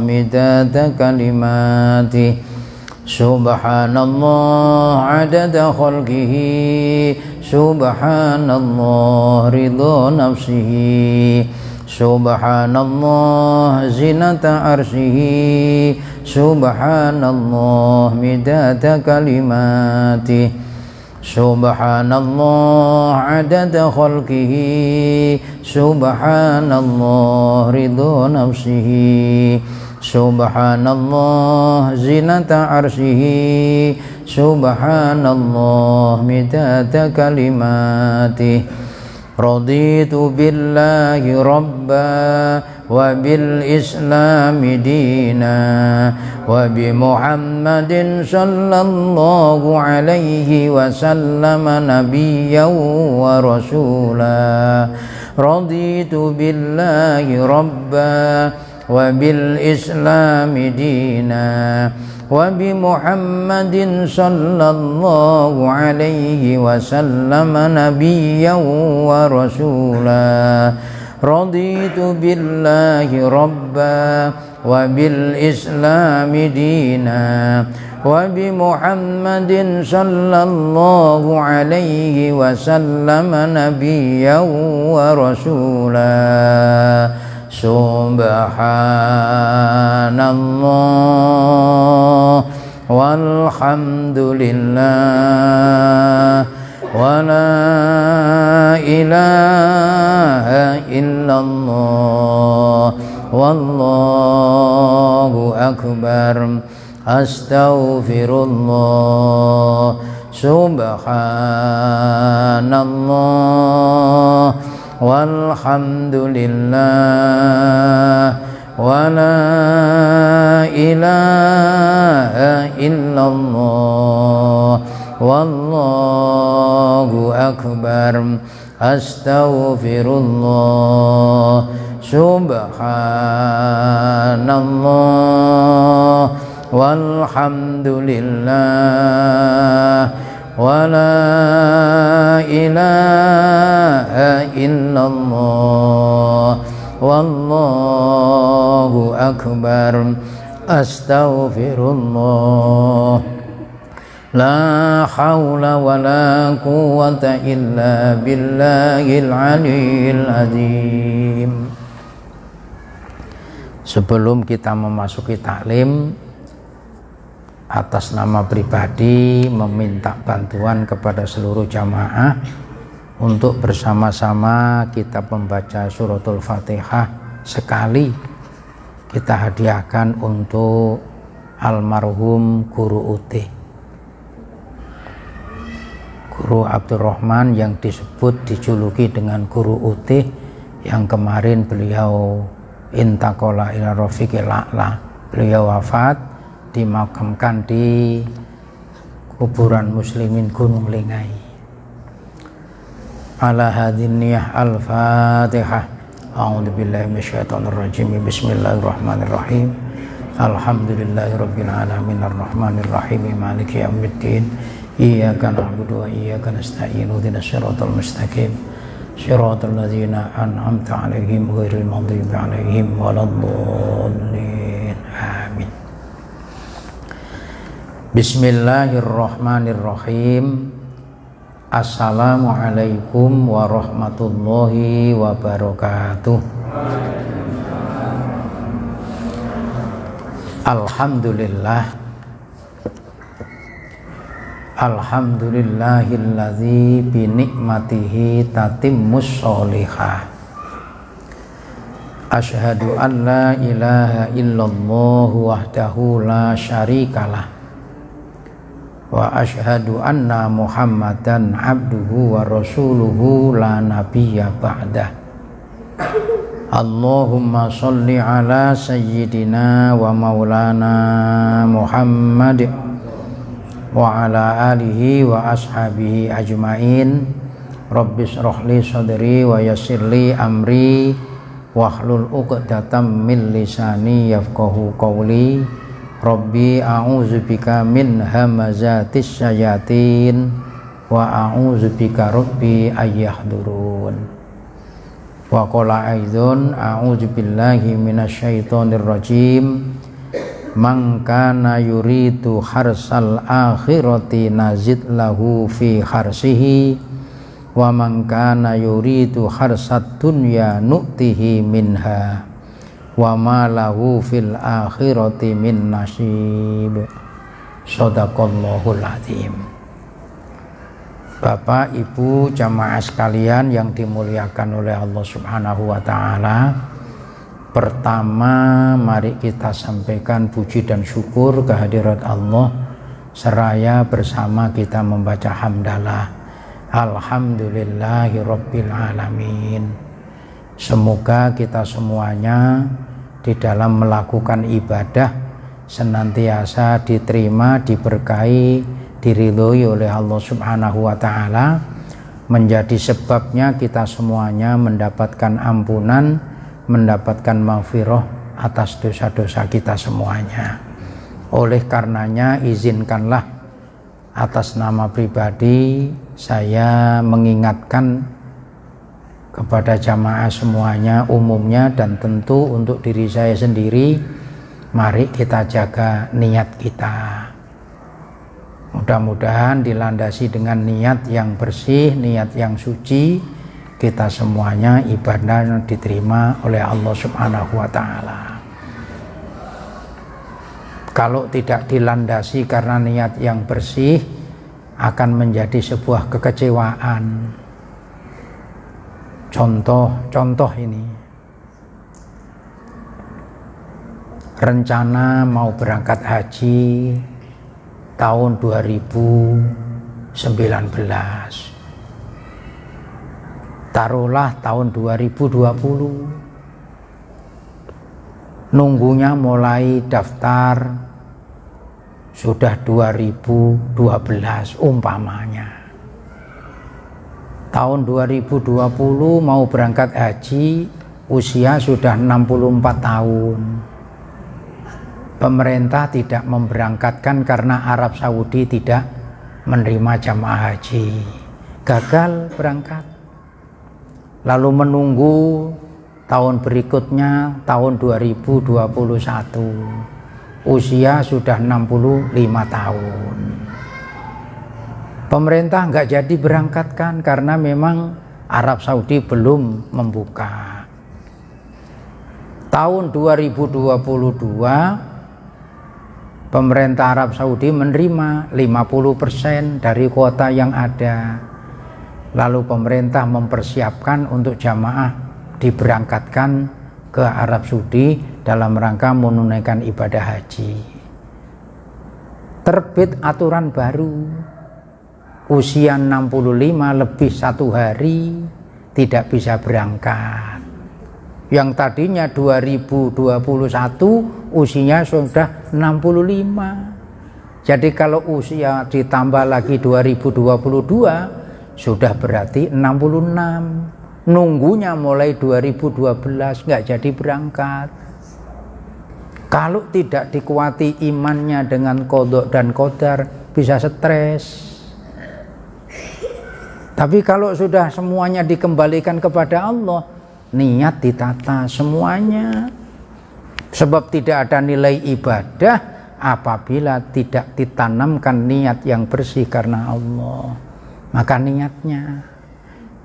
مداد كلماته سبحان الله عدد خلقه سبحان الله رضا نفسه سبحان الله زنة عرشه سبحان الله مداد كلماته سبحان الله عدد خلقه سبحان الله رضا نفسه سبحان الله زنة عرشه سبحان الله مداد كلماته رضيت بالله ربا وبالإسلام دينا وبمحمد صلى الله عليه وسلم نبيا ورسولا رضيت بالله ربا وبالإسلام دينا وبمحمد صلى الله عليه وسلم نبيا ورسولا رضيت بالله ربا وبالإسلام دينا وبمحمد صلى الله عليه وسلم نبيا ورسولا سبحان الله والحمد لله ولا إله إلا الله والله أكبر أستغفر الله سبحان الله والحمد لله ولا إله إلا الله والله أكبر أستغفر الله سبحان الله والحمد لله ولا إله إلا الله والله أكبر أستغفر الله لا حول ولا قوة إلا بالله العلي العظيم. Sebelum kita memasuki taklim, atas nama pribadi meminta bantuan kepada seluruh jamaah untuk bersama-sama kita membaca suratul Fatihah sekali kita hadiahkan untuk almarhum Guru UT, Guru Abdurrahman yang dijuluki dengan Guru UT, yang kemarin beliau intaqala ila rafiqil a'la, beliau wafat dimakamkan di kuburan muslimin Gunung Lingai. Ala hadhin niyah al-Fatihah. A'udzu billahi minasyaitonir rajim. Bismillahirrahmanirrahim. Alhamdulillahirabbil alamin arrahmanir rahim maliki yaumiddin. Iyyaka na'budu wa iyyaka nasta'in. Ihdinas siratal mustaqim. Shiratal ladzina an'amta 'alaihim ghairil maghdubi 'alaihim waladdallin. Amin. Bismillahirrahmanirrahim. Assalamualaikum warahmatullahi wabarakatuh. Alhamdulillah. Alhamdulillahilladzi bi ni'matihi tatimmus sholihah. Asyhadu an la ilaha illallah wahdahu la syarikalah. Wa asyhadu anna Muhammadan abduhu wa rasuluhu la nabiyya ba'dah. Allahumma sholli ala sayyidina wa maulana Muhammad wa ala alihi wa ashabihi ajmain. Rabbis shrahli sadri wa yassirli amri wahlul 'uqdatam min lisani yafqahu qawli. Rabbi a'udzubika min hamazatis syayatin wa a'udzubika rabbi ayyahdurun. Wa qala aidzun a'udzu billahi minasyaitonir rajim. Man kana yuridu harsal akhirati nazid lahu fi harsihi wa man kana yuridu harsad dunya nu'tihi minha wa ma lahu fil akhirati min nasib. Shadaqallahul azim. Bapak, Ibu, jamaah sekalian yang dimuliakan oleh Allah Subhanahu wa taala. Pertama, mari kita sampaikan puji dan syukur kehadirat Allah seraya bersama kita membaca hamdalah. Alhamdulillahi rabbil alamin. Semoga kita semuanya di dalam melakukan ibadah senantiasa diterima, diberkahi, diridhoi oleh Allah Subhanahu wa taala, menjadi sebabnya kita semuanya mendapatkan ampunan, mendapatkan maghfirah atas dosa-dosa kita semuanya. Oleh karenanya izinkanlah atas nama pribadi saya mengingatkan kepada jamaah semuanya umumnya dan tentu untuk diri saya sendiri, mari kita jaga niat kita. Mudah-mudahan dilandasi dengan niat yang bersih, niat yang suci, kita semuanya ibadah diterima oleh Allah Subhanahu wa taala. Kalau tidak dilandasi karena niat yang bersih, akan menjadi sebuah kekecewaan. Contoh ini. Rencana mau berangkat haji tahun 2019. Taruhlah tahun 2020, nunggunya mulai daftar sudah 2012 umpamanya. Tahun 2020 mau berangkat haji, usia sudah 64 tahun. Pemerintah tidak memberangkatkan karena Arab Saudi tidak menerima jamaah haji. Gagal berangkat. Lalu menunggu tahun berikutnya, tahun 2021, usia sudah 65 tahun. Pemerintah nggak jadi berangkatkan karena memang Arab Saudi belum membuka. Tahun 2022 pemerintah Arab Saudi menerima 50% dari kuota yang ada. Lalu pemerintah mempersiapkan untuk jamaah diberangkatkan ke Arab Saudi dalam rangka menunaikan ibadah haji. Terbit aturan baru, usia 65 lebih 1 hari tidak bisa berangkat. Yang tadinya 2021 usianya sudah 65. Jadi kalau usia ditambah lagi 2022 sudah berarti 66. Nunggunya mulai 2012 nggak jadi berangkat. Kalau tidak dikuati imannya dengan qadha dan qadar, bisa stres. Tapi kalau sudah semuanya dikembalikan kepada Allah, niat ditata semuanya. Sebab tidak ada nilai ibadah apabila tidak ditanamkan niat yang bersih karena Allah. Maka niatnya,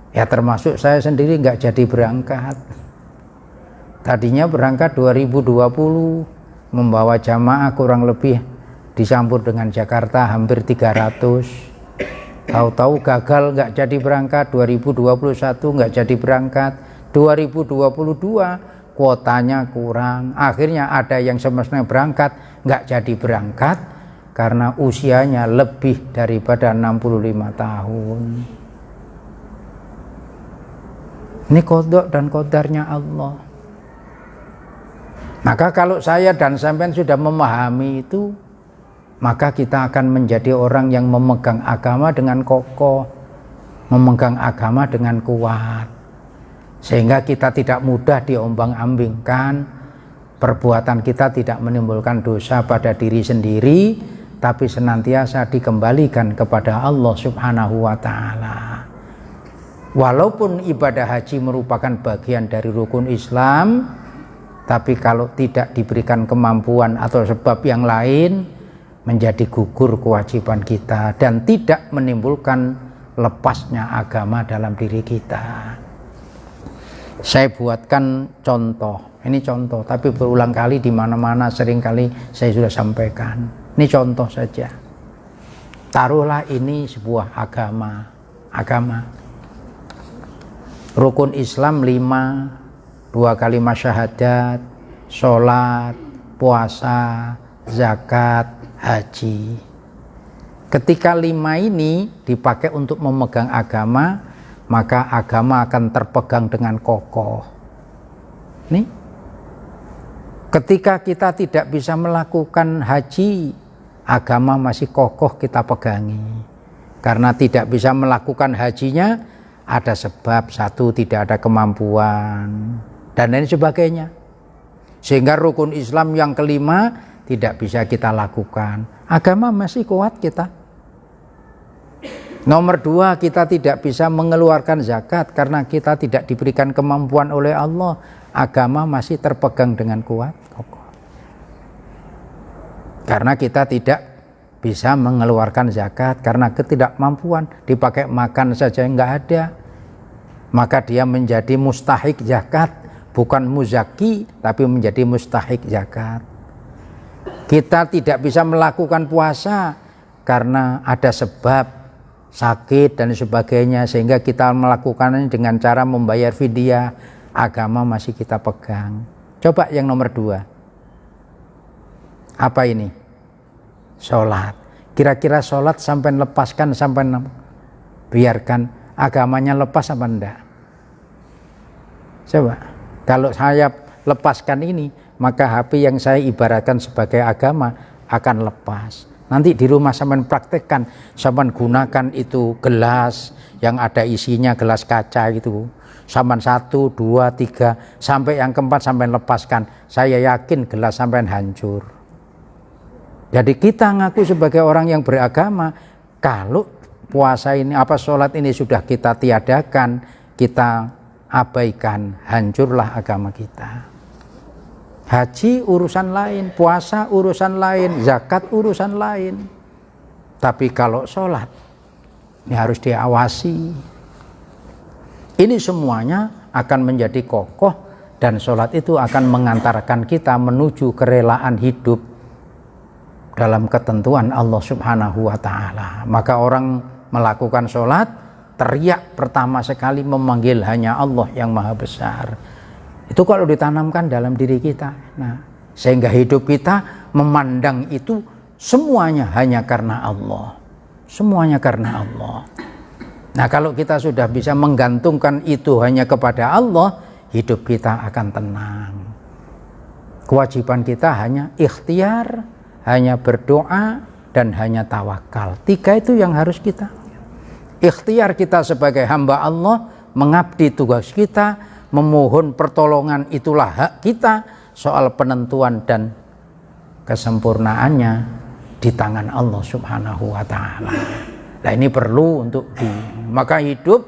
ya termasuk saya sendiri nggak jadi berangkat. Tadinya berangkat 2020, membawa jamaah kurang lebih disambut dengan Jakarta hampir 300. Tahu-tahu gagal, nggak jadi berangkat. 2021 nggak jadi berangkat. 2022 kuotanya kurang. Akhirnya ada yang semestinya berangkat, nggak jadi berangkat karena usianya lebih daripada 65 tahun. Ini qadha dan qadarnya Allah. Maka kalau saya dan sampean sudah memahami itu, maka kita akan menjadi orang yang memegang agama dengan kokoh, memegang agama dengan kuat, sehingga kita tidak mudah diombang-ambingkan. Perbuatan kita tidak menimbulkan dosa pada diri sendiri, tapi senantiasa dikembalikan kepada Allah Subhanahu wa ta'ala. Walaupun ibadah haji merupakan bagian dari rukun Islam, tapi kalau tidak diberikan kemampuan atau sebab yang lain, menjadi gugur kewajiban kita dan tidak menimbulkan lepasnya agama dalam diri kita. Saya buatkan contoh, ini contoh, tapi berulang kali di mana-mana sering kali saya sudah sampaikan. Ini contoh saja. Taruhlah ini sebuah agama. Rukun Islam 5, 2 kalimat syahadat, sholat, puasa, zakat, haji. Ketika 5 ini dipakai untuk memegang agama, maka agama akan terpegang dengan kokoh. Nih, ketika kita tidak bisa melakukan haji, agama masih kokoh kita pegangi. Karena tidak bisa melakukan hajinya, ada sebab, satu, tidak ada kemampuan, dan lain sebagainya. Sehingga rukun Islam yang kelima tidak bisa kita lakukan. Agama masih kuat kita. Nomor 2, kita tidak bisa mengeluarkan zakat karena kita tidak diberikan kemampuan oleh Allah. Agama masih terpegang dengan kuat, kokoh. Karena kita tidak bisa mengeluarkan zakat karena ketidakmampuan, dipakai makan saja nggak ada. Maka dia menjadi mustahik zakat, bukan muzaki, tapi menjadi mustahik zakat. Kita tidak bisa melakukan puasa karena ada sebab, sakit dan sebagainya, sehingga kita melakukannya dengan cara membayar fidyah. Agama masih kita pegang. Coba yang nomor 2, apa ini? Sholat. Kira-kira sholat sampai lepaskan, sampai biarkan agamanya lepas apa enggak? Coba, kalau saya lepaskan ini, maka HP yang saya ibaratkan sebagai agama akan lepas. Nanti di rumah sampean praktekkan, sampean gunakan itu gelas yang ada isinya, gelas kaca gitu. Sampean 1, 2, 3, sampai yang keempat sampean lepaskan. Saya yakin gelas sampean hancur. Jadi kita ngaku sebagai orang yang beragama, kalau puasa ini, sholat ini sudah kita tiadakan, kita abaikan, hancurlah agama kita. Haji urusan lain, puasa urusan lain, zakat urusan lain. Tapi kalau sholat, ini harus diawasi. Ini semuanya akan menjadi kokoh, dan sholat itu akan mengantarkan kita menuju kerelaan hidup dalam ketentuan Allah Subhanahu wa ta'ala. Maka orang melakukan sholat, teriak pertama sekali memanggil hanya Allah yang maha besar. Itu kalau ditanamkan dalam diri kita, nah, sehingga hidup kita memandang itu semuanya hanya karena Allah. Semuanya karena Allah. Nah, kalau kita sudah bisa menggantungkan itu hanya kepada Allah, hidup kita akan tenang. Kewajiban kita hanya ikhtiar, hanya berdoa, dan hanya tawakal. 3 itu yang harus kita. Ikhtiar kita sebagai hamba Allah, mengabdi tugas kita, memohon pertolongan, itulah hak kita. Soal penentuan dan kesempurnaannya di tangan Allah Subhanahu wa ta'ala. Nah, ini perlu untuk maka hidup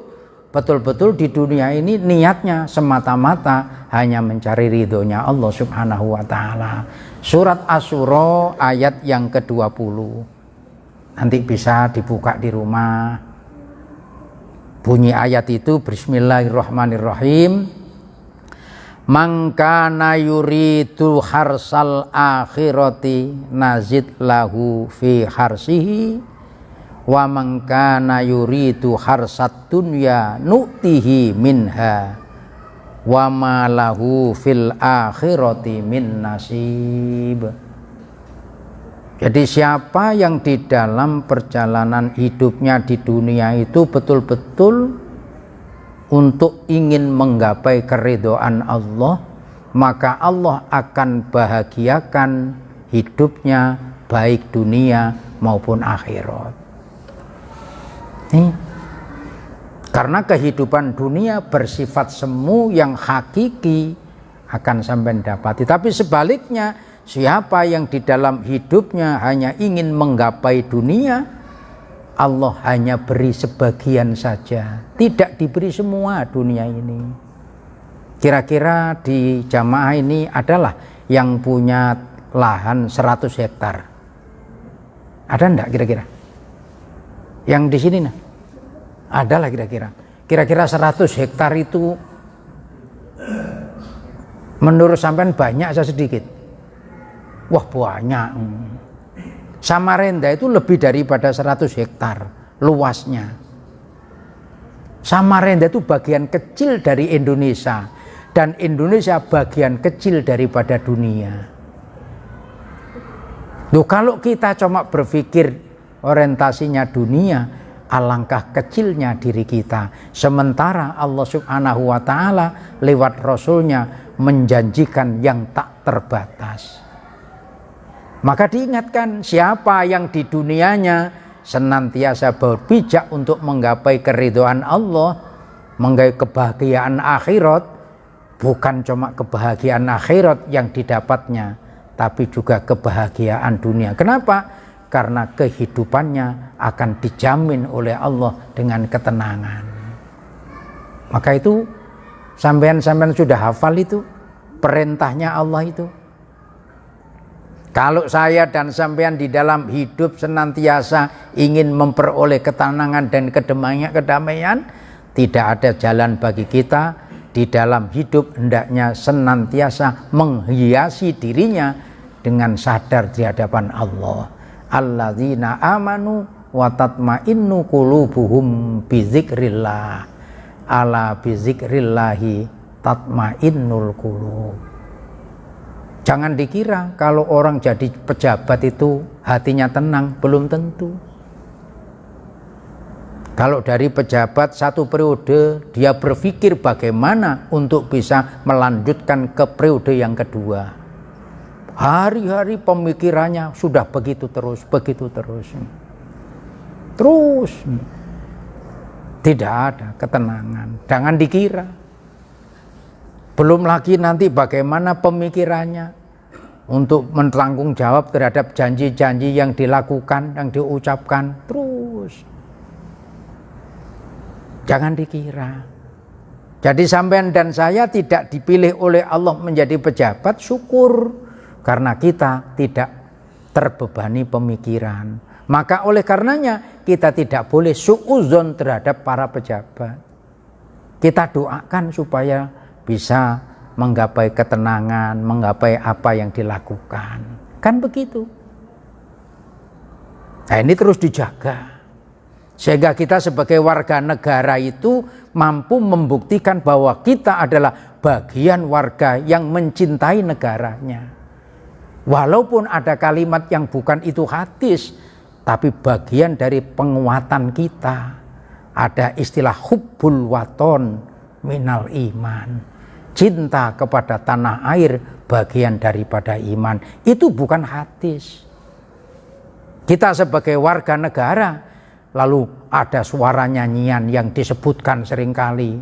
betul-betul di dunia ini niatnya semata-mata hanya mencari ridhonya Allah Subhanahu wa ta'ala. Surat Asy-Syura ayat yang ke-20. Nanti bisa dibuka di rumah. Bunyi ayat itu, Bismillahirrahmanirrahim. Man kana yuridu harsal akhirati nazid lahu fi harsihi wa man kana yuridu harsat dunya nu'tihi minha wa ma lahu fil akhirati min nasib. Jadi siapa yang di dalam perjalanan hidupnya di dunia itu betul-betul untuk ingin menggapai keridhaan Allah, maka Allah akan bahagiakan hidupnya baik dunia maupun akhirat. Karena kehidupan dunia bersifat semu yang hakiki akan sampai dapati. Tapi sebaliknya, siapa yang di dalam hidupnya hanya ingin menggapai dunia, Allah hanya beri sebagian saja, tidak diberi semua dunia ini. Kira-kira di jamaah ini adalah yang punya lahan 100 hektar. Ada enggak kira-kira? Yang di sini nah? Adalah kira-kira. Kira-kira 100 hektar itu menurut sampean banyak atau sedikit? Wah, banyak. Samarinda itu lebih daripada 100 hektar luasnya. Samarinda itu bagian kecil dari Indonesia, dan Indonesia bagian kecil daripada dunia. Loh, kalau kita cuma berpikir orientasinya dunia, alangkah kecilnya diri kita. Sementara Allah Subhanahu wa ta'ala lewat Rasulnya menjanjikan yang tak terbatas. Maka diingatkan, siapa yang di dunianya senantiasa berpijak untuk menggapai keridhaan Allah, menggapai kebahagiaan akhirat, bukan cuma kebahagiaan akhirat yang didapatnya, tapi juga kebahagiaan dunia. Kenapa? Karena kehidupannya akan dijamin oleh Allah dengan ketenangan. Maka itu sampean-sampean sudah hafal itu perintahnya Allah itu. Kalau saya dan sampean di dalam hidup senantiasa ingin memperoleh ketenangan dan kedamaian, tidak ada jalan bagi kita di dalam hidup hendaknya senantiasa menghiasi dirinya dengan sadar di hadapan Allah. Alladzina amanu wa tatmainnu qulubuhum bi dzikrillah. Ala bi dzikrillahi tatmainnul qulub. Jangan dikira kalau orang jadi pejabat itu hatinya tenang, belum tentu. Kalau dari pejabat 1 periode, dia berpikir bagaimana untuk bisa melanjutkan ke periode yang kedua. Hari-hari pemikirannya sudah begitu terus. Terus. Tidak ada ketenangan. Jangan dikira. Belum lagi nanti bagaimana pemikirannya untuk bertanggung jawab terhadap janji-janji yang dilakukan, yang diucapkan. Terus. Jangan dikira. Jadi sampean dan saya tidak dipilih oleh Allah menjadi pejabat, syukur. Karena kita tidak terbebani pemikiran. Maka oleh karenanya kita tidak boleh suudzon terhadap para pejabat. Kita doakan supaya bisa menggapai ketenangan, menggapai apa yang dilakukan. Kan begitu. Nah, ini terus dijaga. Sehingga kita sebagai warga negara itu mampu membuktikan bahwa kita adalah bagian warga yang mencintai negaranya. Walaupun ada kalimat yang bukan itu hadis, tapi bagian dari penguatan kita. Ada istilah hubbul waton minal iman. Cinta kepada tanah air bagian daripada iman. Itu bukan hadis. Kita sebagai warga negara, lalu ada suara nyanyian yang disebutkan seringkali,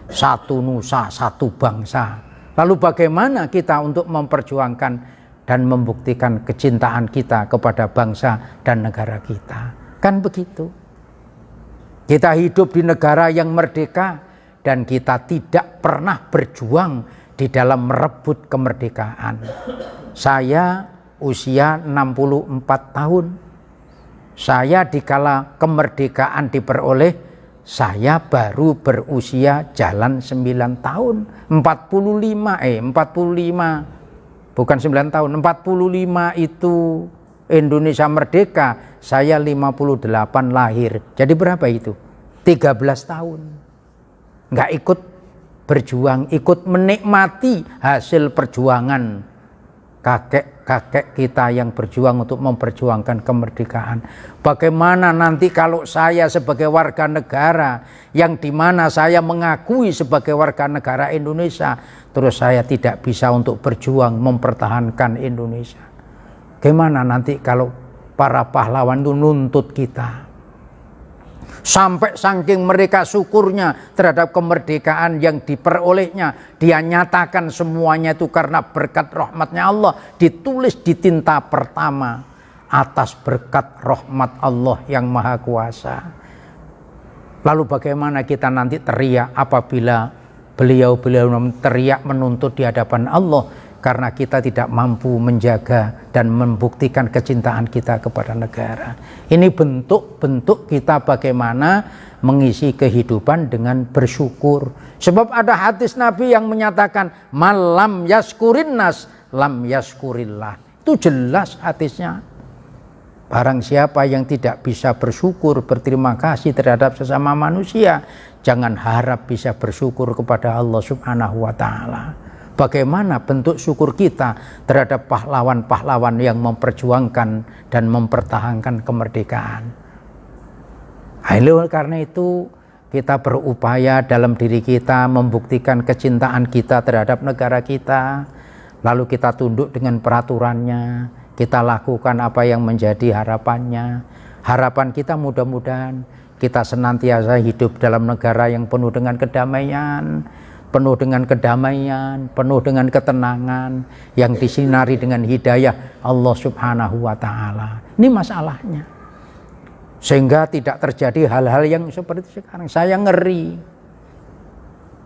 satu nusa, satu bangsa. Lalu bagaimana kita untuk memperjuangkan dan membuktikan kecintaan kita kepada bangsa dan negara kita? Kan begitu. Kita hidup di negara yang merdeka dan kita tidak pernah berjuang di dalam merebut kemerdekaan. Saya usia 64 tahun. Saya dikala kemerdekaan diperoleh, saya baru berusia jalan 9 tahun. 45 bukan 9 tahun, 45 itu Indonesia merdeka, saya 58 lahir. Jadi berapa itu? 13 tahun. Nggak ikut berjuang, ikut menikmati hasil perjuangan kakek-kakek kita yang berjuang untuk memperjuangkan kemerdekaan. Bagaimana nanti kalau saya sebagai warga negara yang dimana saya mengakui sebagai warga negara Indonesia, terus saya tidak bisa untuk berjuang mempertahankan Indonesia. Gimana nanti kalau para pahlawan itu nuntut kita? Sampai saking mereka syukurnya terhadap kemerdekaan yang diperolehnya, dia nyatakan semuanya itu karena berkat rahmatnya Allah. Ditulis di tinta pertama, atas berkat rahmat Allah yang Maha Kuasa. Lalu bagaimana kita nanti teriak apabila beliau teriak menuntut di hadapan Allah karena kita tidak mampu menjaga dan membuktikan kecintaan kita kepada negara. Ini bentuk-bentuk kita bagaimana mengisi kehidupan dengan bersyukur. Sebab ada hadis Nabi yang menyatakan malam yaskurin nas lam yaskurillah. Itu jelas hadisnya. Barang siapa yang tidak bisa bersyukur, berterima kasih terhadap sesama manusia, jangan harap bisa bersyukur kepada Allah Subhanahu wa Ta'ala. Bagaimana bentuk syukur kita terhadap pahlawan-pahlawan yang memperjuangkan dan mempertahankan kemerdekaan? Karena itu kita berupaya dalam diri kita membuktikan kecintaan kita terhadap negara kita, lalu kita tunduk dengan peraturannya. Kita lakukan apa yang menjadi harapannya. Harapan kita mudah-mudahan kita senantiasa hidup dalam negara yang penuh dengan kedamaian, penuh dengan ketenangan, yang disinari dengan hidayah Allah Subhanahu wa Ta'ala. Ini masalahnya. Sehingga tidak terjadi hal-hal yang seperti sekarang. Saya ngeri.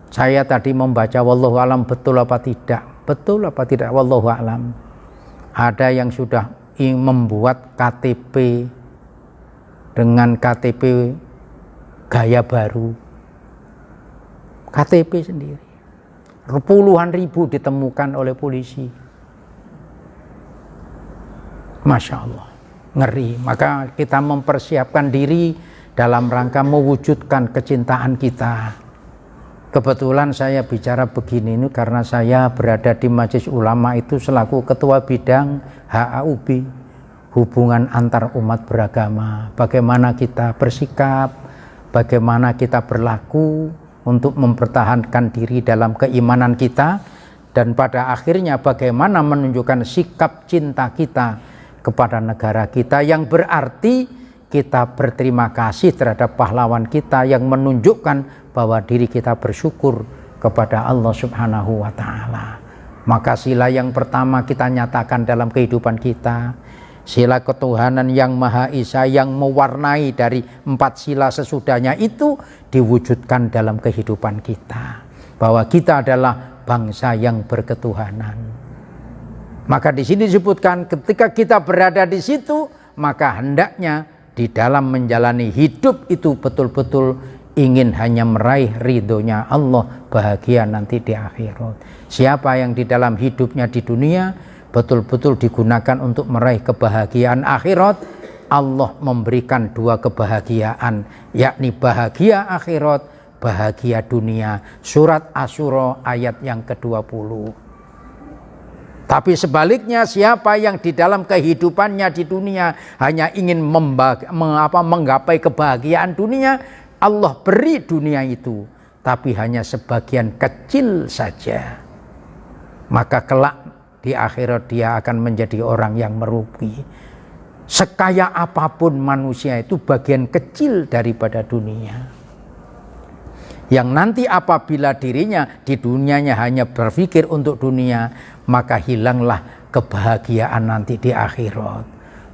Saya tadi membaca wallahu alam, betul apa tidak? Betul apa tidak? Wallahu alam. Ada yang sudah membuat KTP dengan KTP gaya baru, KTP sendiri, puluhan ribu ditemukan oleh polisi. Masya Allah, ngeri. Maka kita mempersiapkan diri dalam rangka mewujudkan kecintaan kita. Kebetulan saya bicara begini ini karena saya berada di Majelis Ulama itu selaku ketua bidang HAUB, hubungan antar umat beragama. Bagaimana kita bersikap, bagaimana kita berlaku untuk mempertahankan diri dalam keimanan kita, dan pada akhirnya bagaimana menunjukkan sikap cinta kita kepada negara kita, yang berarti kita berterima kasih terhadap pahlawan kita yang menunjukkan bahwa diri kita bersyukur kepada Allah Subhanahu wa Ta'ala. Maka sila yang pertama kita nyatakan dalam kehidupan kita, sila ketuhanan yang Maha Esa yang mewarnai dari 4 sila sesudahnya itu diwujudkan dalam kehidupan kita, bahwa kita adalah bangsa yang berketuhanan. Maka di sini disebutkan ketika kita berada di situ, maka hendaknya di dalam menjalani hidup itu betul-betul ingin hanya meraih ridhonya Allah, bahagia nanti di akhirat. Siapa yang di dalam hidupnya di dunia betul-betul digunakan untuk meraih kebahagiaan akhirat, Allah memberikan 2 kebahagiaan, yakni bahagia akhirat, bahagia dunia. Surat Asy-Syura ayat yang ke-20. Tapi sebaliknya, siapa yang di dalam kehidupannya di dunia hanya ingin menggapai kebahagiaan dunia, Allah beri dunia itu, tapi hanya sebagian kecil saja. Maka kelak di akhirat dia akan menjadi orang yang merugi. Sekaya apapun manusia itu bagian kecil daripada dunia. Yang nanti apabila dirinya di dunianya hanya berpikir untuk dunia, maka hilanglah kebahagiaan nanti di akhirat.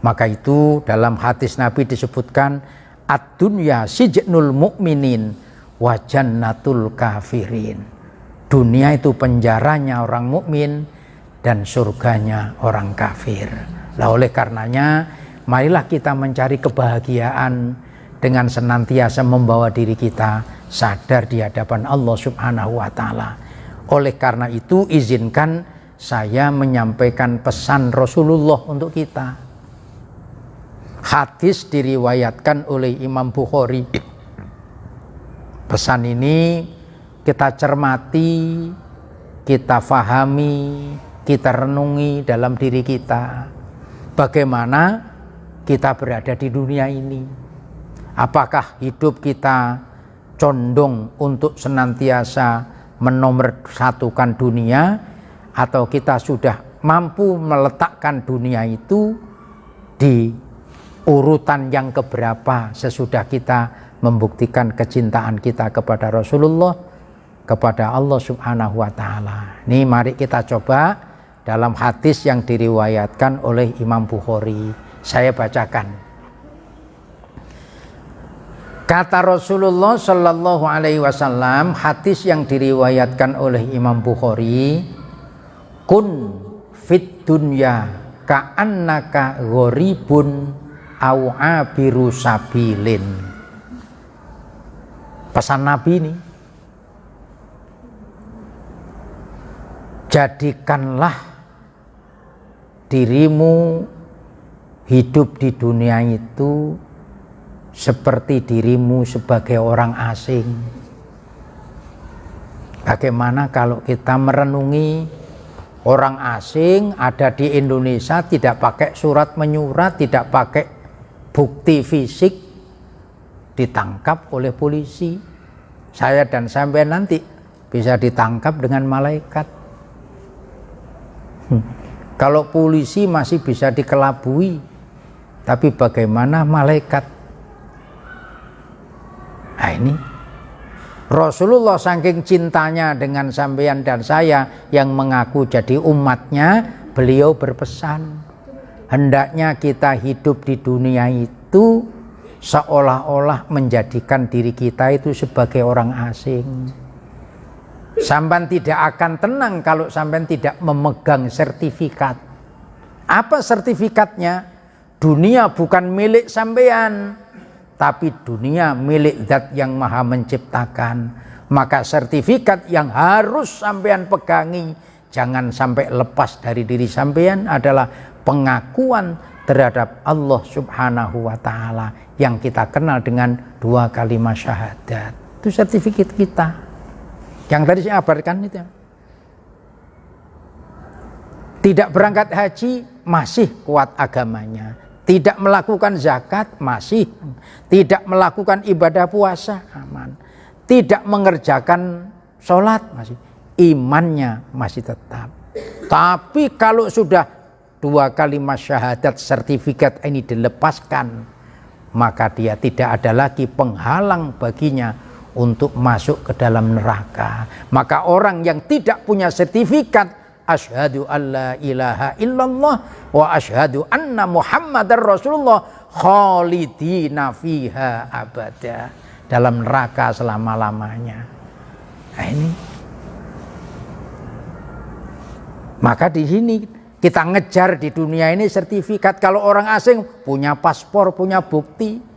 Maka itu dalam hadis Nabi disebutkan, ad-dunya sijnul mu'minin wa jannatul kafirin. Dunia itu penjaranya orang mukmin dan surganya orang kafir. Nah, oleh karenanya marilah kita mencari kebahagiaan dengan senantiasa membawa diri kita sadar di hadapan Allah Subhanahu wa Ta'ala. Oleh karena itu izinkan saya menyampaikan pesan Rasulullah untuk kita. Hadis diriwayatkan oleh Imam Bukhari. Pesan ini kita cermati, kita fahami, kita renungi dalam diri kita. Bagaimana kita berada di dunia ini? Apakah hidup kita condong untuk senantiasa menomorsatukan dunia, atau kita sudah mampu meletakkan dunia itu di urutan yang keberapa sesudah kita membuktikan kecintaan kita kepada Rasulullah, kepada Allah Subhanahu wa Ta'ala. Ini mari kita coba dalam hadis yang diriwayatkan oleh Imam Bukhari. Saya bacakan. Kata Rasulullah Shallallahu Alaihi Wasallam, hadis yang diriwayatkan oleh Imam Bukhari, kun fit dunya ka'annaka gharibun au abiru sabilin. Pesan Nabi ini, jadikanlah dirimu hidup di dunia itu seperti dirimu sebagai orang asing. Bagaimana kalau kita merenungi orang asing ada di Indonesia, tidak pakai surat menyurat, tidak pakai bukti fisik, ditangkap oleh polisi. Saya dan sampai nanti bisa ditangkap dengan malaikat. Kalau polisi masih bisa dikelabui, tapi bagaimana malaikat? Nah ini Rasulullah saking cintanya dengan sampean dan saya yang mengaku jadi umatnya, beliau berpesan, hendaknya kita hidup di dunia itu seolah-olah menjadikan diri kita itu sebagai orang asing. Sampean tidak akan tenang kalau sampean tidak memegang sertifikat. Apa sertifikatnya? Dunia bukan milik sampean, tapi dunia milik Zat yang Maha Menciptakan. Maka sertifikat yang harus sampean pegangi, jangan sampai lepas dari diri sampean, adalah pengakuan terhadap Allah Subhanahu wa Ta'ala yang kita kenal dengan 2 kalimat syahadat. Itu sertifikat kita. Yang tadi saya abarkan itu. Tidak berangkat haji masih kuat agamanya. Tidak melakukan zakat masih. Tidak melakukan ibadah puasa aman. Tidak mengerjakan sholat masih. Imannya masih tetap. Tapi kalau sudah 2 kalimat syahadat sertifikat ini dilepaskan, maka dia tidak ada lagi penghalang baginya untuk masuk ke dalam neraka. Maka orang yang tidak punya sertifikat asyhadu alla ilaha illallah wa asyhadu anna muhammadar rasulullah khalidina fiha abada, dalam neraka selama-lamanya. Nah ini. Maka di sini kita ngejar di dunia ini sertifikat. Kalau orang asing punya paspor, punya bukti.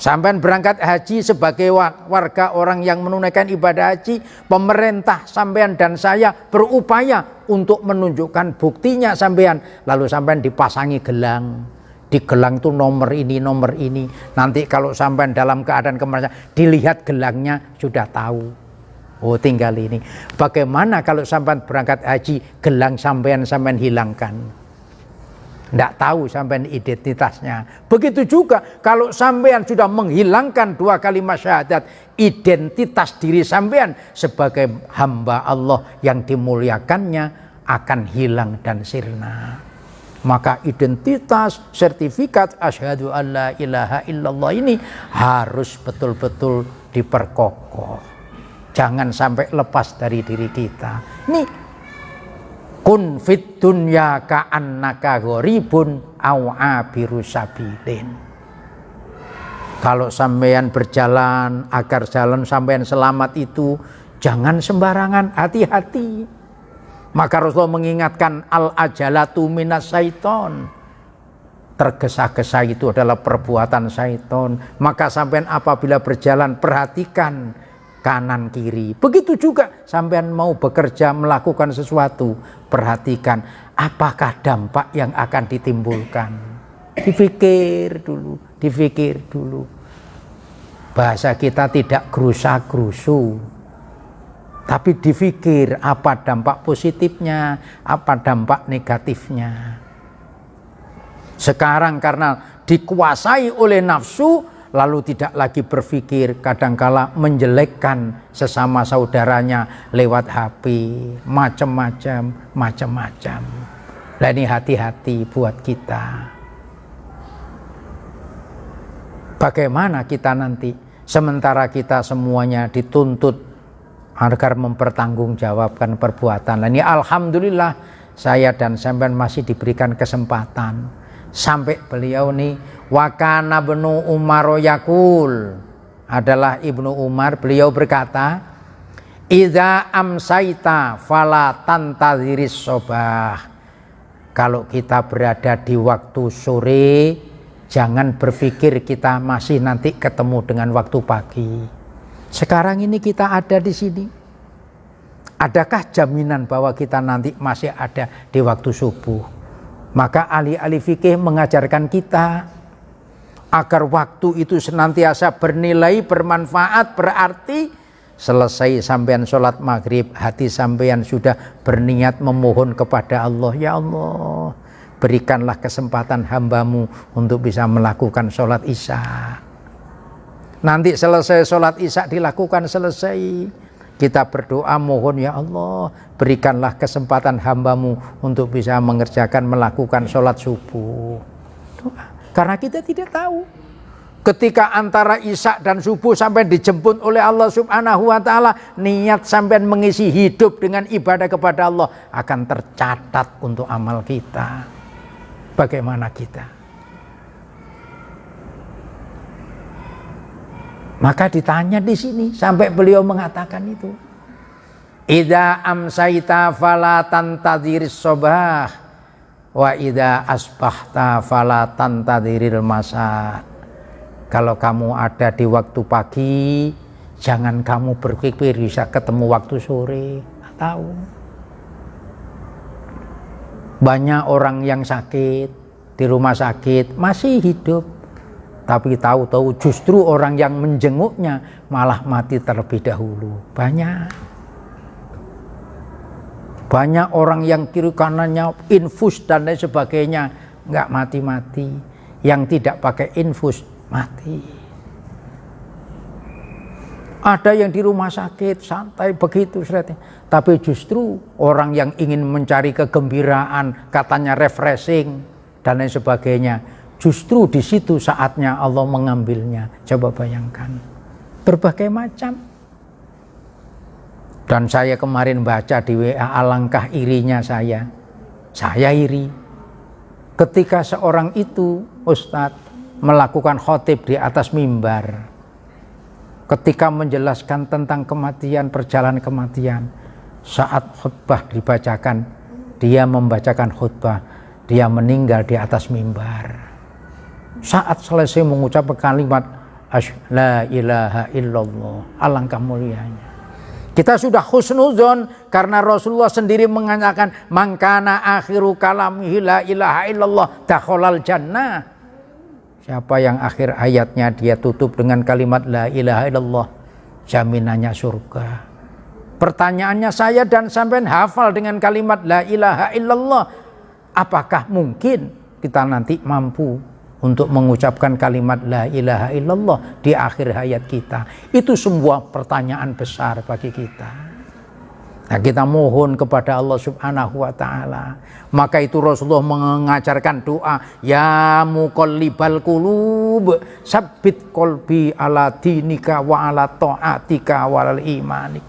Sampai berangkat haji sebagai warga orang yang menunaikan ibadah haji, pemerintah sampean dan saya berupaya untuk menunjukkan buktinya sampean. Lalu sampean dipasangi gelang. Di gelang itu nomor ini. Nanti kalau sampean dalam keadaan kemarahan, dilihat gelangnya sudah tahu. Oh tinggal ini. Bagaimana kalau sampean berangkat haji, gelang sampean hilangkan? Tidak tahu sampean identitasnya. Begitu juga kalau sampean sudah menghilangkan 2 kalimat syahadat, identitas diri sampean sebagai hamba Allah yang dimuliakannya akan hilang dan sirna. Maka identitas sertifikat asyhadu alla ilaha illallah ini harus betul-betul diperkokoh. Jangan sampai lepas dari diri kita. Ini kun fit dunya ka'annaka gharibun au abiru sabilin. Kalau sampean berjalan, agar jalan sampean selamat itu jangan sembarangan, hati-hati. Maka Rasulullah mengingatkan al-ajalatu minas syaiton. Tergesa-gesa itu adalah perbuatan syaiton. Maka sampean apabila berjalan perhatikan kanan kiri. Begitu juga sampean mau bekerja melakukan sesuatu, perhatikan apakah dampak yang akan ditimbulkan. Difikir dulu. Bahasa kita tidak gerusa-gerusu, tapi difikir apa dampak positifnya, apa dampak negatifnya. Sekarang karena dikuasai oleh nafsu, lalu tidak lagi berpikir, kadangkala menjelekkan sesama saudaranya lewat HP, macam-macam. Nah ini hati-hati buat kita. Bagaimana kita nanti, sementara kita semuanya dituntut agar mempertanggungjawabkan perbuatan. Nah ini alhamdulillah saya dan sampean masih diberikan kesempatan. Sampai beliau nih, wa kana ibnu Umar yaqul, adalah Ibnu Umar, beliau berkata, idza amsaita fala tantaziris sobah. Kalau kita berada di waktu sore, jangan berpikir kita masih nanti ketemu dengan waktu pagi. Sekarang ini kita ada di sini. Adakah jaminan bahwa kita nanti masih ada di waktu subuh? Maka ahli-ahli fikih mengajarkan kita agar waktu itu senantiasa bernilai, bermanfaat, berarti selesai sampean sholat maghrib, hati sampean sudah berniat memohon kepada Allah, ya Allah, berikanlah kesempatan hambamu untuk bisa melakukan sholat isya. Nanti selesai sholat isya dilakukan selesai, kita berdoa mohon, ya Allah, berikanlah kesempatan hambamu untuk bisa mengerjakan, melakukan sholat subuh. Doa. Karena kita tidak tahu ketika antara isya dan subuh sampai dijemput oleh Allah Subhanahu wa ta'ala, niat sampai mengisi hidup dengan ibadah kepada Allah akan tercatat untuk amal kita. Bagaimana kita? Maka ditanya di sini sampai beliau mengatakan itu. Idza amsaita fala tantadziris sobah wa idza asbahta fala tantadziril masa. Kalau kamu ada di waktu pagi, jangan kamu berpikir bisa ketemu waktu sore. Nggak tahu. Banyak orang yang sakit di rumah sakit masih hidup, tapi tahu-tahu justru orang yang menjenguknya malah mati terlebih dahulu. Banyak orang yang kiri kanannya infus dan lain sebagainya nggak mati-mati, yang tidak pakai infus mati. Ada yang di rumah sakit santai begitu seretnya, tapi justru orang yang ingin mencari kegembiraan, katanya refreshing dan lain sebagainya, justru di situ saatnya Allah mengambilnya. Coba bayangkan, berbagai macam. Dan saya kemarin baca di WA, alangkah irinya saya iri ketika seorang itu Ustadz melakukan khotib di atas mimbar. Ketika menjelaskan tentang kematian, perjalanan kematian, saat khutbah dibacakan, dia membacakan khutbah, dia meninggal di atas mimbar. Saat selesai mengucapkan kalimat la ilaha illallah, alangkah mulianya. Kita sudah husnudzon karena Rasulullah sendiri mengatakan man kana akhiru kalamihi la ilaha illallah dakhalal jannah. Siapa yang akhir ayatnya dia tutup dengan kalimat la ilaha illallah, jaminannya surga. Pertanyaannya, saya dan sampean hafal dengan kalimat la ilaha illallah, apakah mungkin kita nanti mampu untuk mengucapkan kalimat la ilaha illallah di akhir hayat kita? Itu sebuah pertanyaan besar bagi kita. Nah, kita mohon kepada Allah Subhanahu wa ta'ala. Maka itu Rasulullah mengajarkan doa, ya muqallibal qulub sabbit qalbi ala dinika wa ala ta'atika wa ala imanik.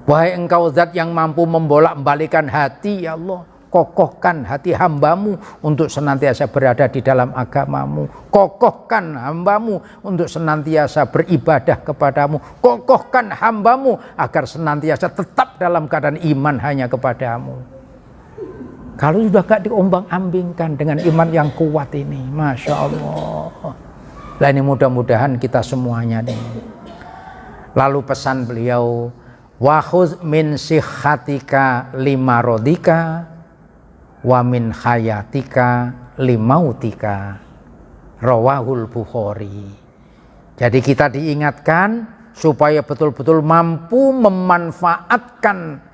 Wahai engkau zat yang mampu membolak-balikan hati, ya Allah, kokohkan hati hambamu untuk senantiasa berada di dalam agamamu. Kokohkan hambamu untuk senantiasa beribadah kepadamu. Kokohkan hambamu agar senantiasa tetap dalam keadaan iman hanya kepadamu. Kalau sudah gak diombang-ambingkan dengan iman yang kuat ini, Masya Allah. Nah, ini mudah-mudahan kita semuanya nih. Lalu pesan beliau, wa khudz min sihhatika limarodika wa min hayatika limautika, rawahul Bukhari. Jadi kita diingatkan supaya betul-betul mampu memanfaatkan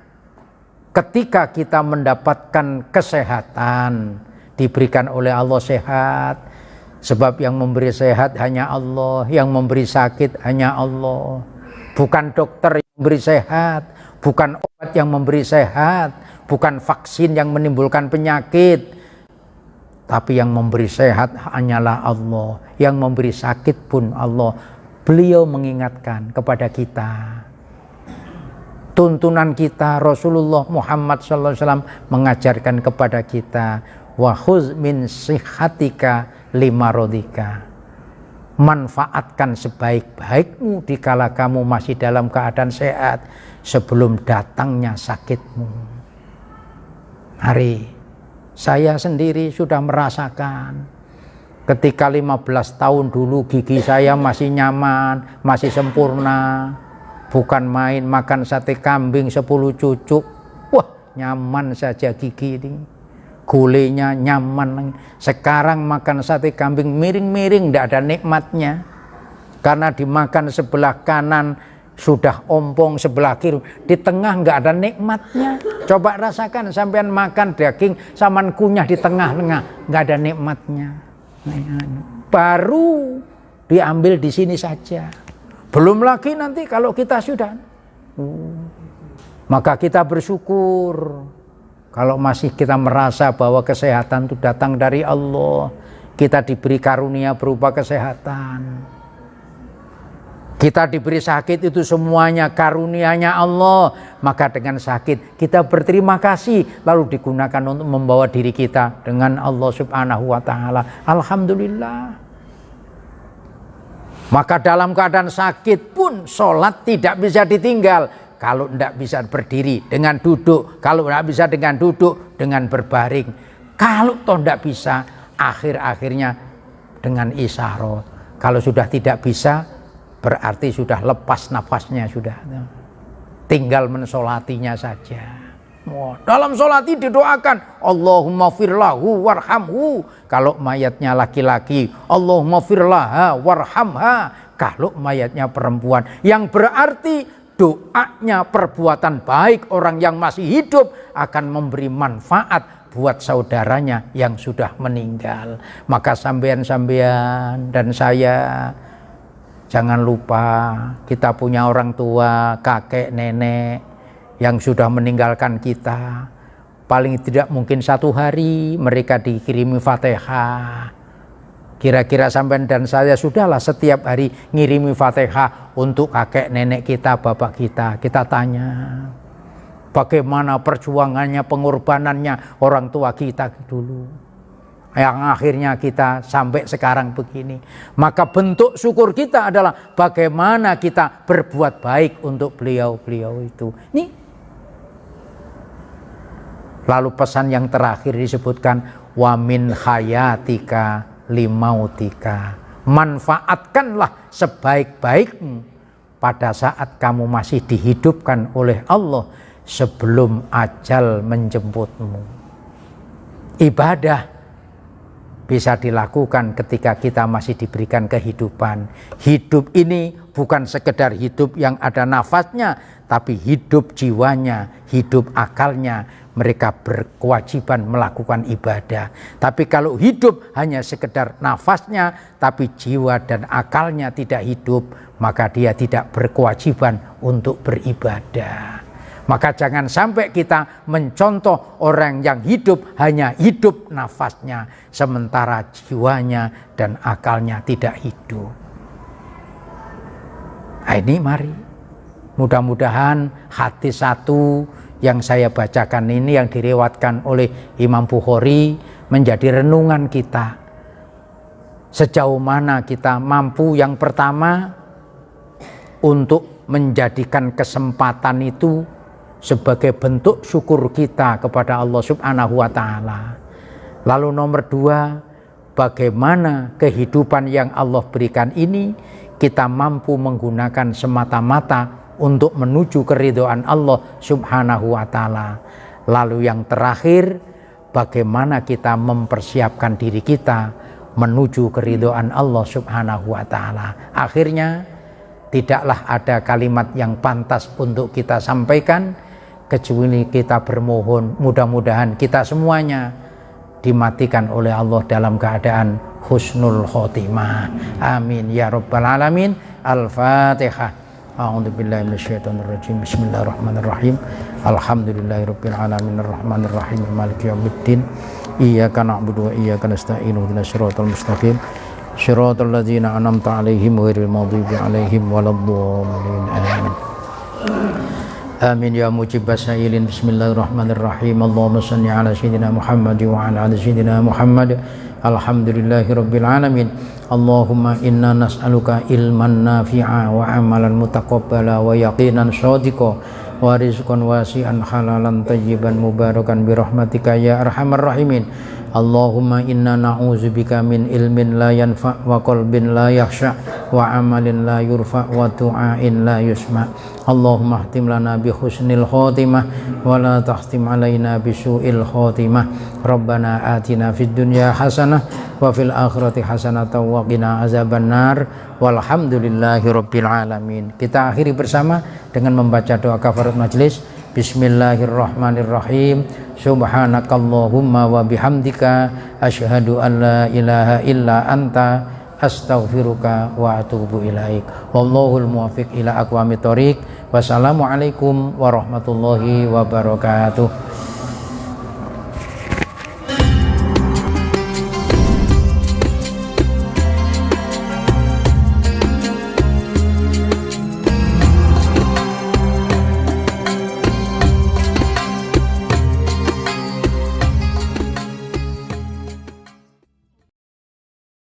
ketika kita mendapatkan kesehatan, diberikan oleh Allah sehat, sebab yang memberi sehat hanya Allah, yang memberi sakit hanya Allah. Bukan dokter yang memberi sehat, bukan obat yang memberi sehat, bukan vaksin yang menimbulkan penyakit, tapi yang memberi sehat hanyalah Allah, yang memberi sakit pun Allah. Beliau mengingatkan kepada kita. Tuntunan kita, Rasulullah Muhammad SAW mengajarkan kepada kita, wa khuz min sihhatika limarodika. Manfaatkan sebaik-baikmu dikala kamu masih dalam keadaan sehat sebelum datangnya sakitmu. Mari, saya sendiri sudah merasakan ketika 15 tahun dulu gigi saya masih nyaman, masih sempurna. Bukan main makan sate kambing 10 cucuk. Wah, nyaman saja gigi ini. Gulenya nyaman. Sekarang makan sate kambing miring-miring, tidak ada nikmatnya. Karena dimakan sebelah kanan sudah ompong, sebelah kiri di tengah nggak ada nikmatnya. Coba rasakan sampean makan daging saman kunyah di tengah-tengah, nggak ada nikmatnya. Baru diambil di sini saja. Belum lagi nanti kalau kita sudah, maka kita bersyukur. Kalau masih kita merasa bahwa kesehatan itu datang dari Allah, kita diberi karunia berupa kesehatan. Kita diberi sakit itu semuanya karunianya Allah. Maka dengan sakit kita berterima kasih, lalu digunakan untuk membawa diri kita dengan Allah Subhanahu wa ta'ala. Alhamdulillah. Maka dalam keadaan sakit pun sholat tidak bisa ditinggal. Kalau tidak bisa berdiri dengan duduk, kalau tidak bisa dengan duduk dengan berbaring, kalau toh tidak bisa akhir-akhirnya dengan isyarat. Kalau sudah tidak bisa berarti sudah lepas nafasnya, sudah tinggal mensolatinya saja. Dalam solati didoakan Allahumma firlahu warhamhu. Kalau mayatnya laki-laki Allahumma firlaha warhamha. Kalau mayatnya perempuan, yang berarti doanya perbuatan baik orang yang masih hidup akan memberi manfaat buat saudaranya yang sudah meninggal. Maka sampean-sampean dan saya jangan lupa kita punya orang tua, kakek, nenek yang sudah meninggalkan kita. Paling tidak mungkin 1 hari mereka dikirimi Fatihah. Kira-kira sampean dan saya sudahlah setiap hari ngirimi Fatihah untuk kakek nenek kita, bapak kita. Kita tanya bagaimana perjuangannya, pengorbanannya orang tua kita dulu, yang akhirnya kita sampai sekarang begini. Maka bentuk syukur kita adalah bagaimana kita berbuat baik untuk beliau-beliau itu. Ini lalu pesan yang terakhir disebutkan wa min hayatika limautika. Manfaatkanlah sebaik-baikmu pada saat kamu masih dihidupkan oleh Allah sebelum ajal menjemputmu. Ibadah bisa dilakukan ketika kita masih diberikan kehidupan. Hidup ini bukan sekedar hidup yang ada nafasnya, tapi hidup jiwanya, hidup akalnya. Mereka berkewajiban melakukan ibadah. Tapi kalau hidup hanya sekedar nafasnya, tapi jiwa dan akalnya tidak hidup, maka dia tidak berkewajiban untuk beribadah. Maka jangan sampai kita mencontoh orang yang hidup hanya hidup nafasnya, sementara jiwanya dan akalnya tidak hidup. Nah, ini mari mudah-mudahan hadis 1 yang saya bacakan ini, yang direwatkan oleh Imam Bukhari, menjadi renungan kita. Sejauh mana kita mampu yang pertama untuk menjadikan kesempatan itu sebagai bentuk syukur kita kepada Allah Subhanahu wa ta'ala. Lalu nomor 2, bagaimana kehidupan yang Allah berikan ini kita mampu menggunakan semata-mata untuk menuju keridhaan Allah Subhanahu wa ta'ala. Lalu yang terakhir, bagaimana kita mempersiapkan diri kita menuju keridhaan Allah Subhanahu wa ta'ala. Akhirnya tidaklah ada kalimat yang pantas untuk kita sampaikan kecuali kita bermohon mudah-mudahan kita semuanya dimatikan oleh Allah dalam keadaan husnul khotimah. Amin ya rabbal alamin. Al-Fatihah. A'udzubillahi minasyaitonir rajim. Bismillahirrahmanirrahim. Alhamdulillahirabbil alamin arrahmanir rahim maliki yaumiddin. Iyyaka na'budu wa iyyaka nasta'in. Ihdinas siratal mustaqim. Shiratal ladzina an'amta 'alaihim ghairil maghdubi 'alaihim waladdallin. Amin. Amin ya mujibas sa'ilin. Bismillahirrahmanirrahim. Allahumma salli ala sayyidina Muhammad wa ala ali sayyidina Muhammad. Alhamdulillahi rabbil alamin. Allahumma inna nas'aluka ilman nafi'a wa amalan mutaqabbala wa yaqinan shadiqa wa rizqan wasi'an halalan tayyiban mubarakan bi rahmatika ya arhamar rahimin. Allahumma inna na'udzubika min ilmin la yanfa' wa qalbin la yakhsha wa amalin la yurfa' wa du'ain la yusma. Allahumma ihtim lana bi husnil khotimah wa la tahtim alaina bi su'il khotimah. Rabbana atina fid dunya hasanah wa fil akhirati hasanah wa qina azabannar. Walhamdulillahi rabbil alamin. Kita akhiri bersama dengan membaca doa kafarat majlis. Bismillahirrahmanirrahim. Subhanakallahumma wa bihamdika asyhadu an la ilaha illa anta astaghfiruka wa atubu ilaik. Wallahul muwaffiq ila aqwamit thoriq. Wassalamualaikum warahmatullahi wabarakatuh.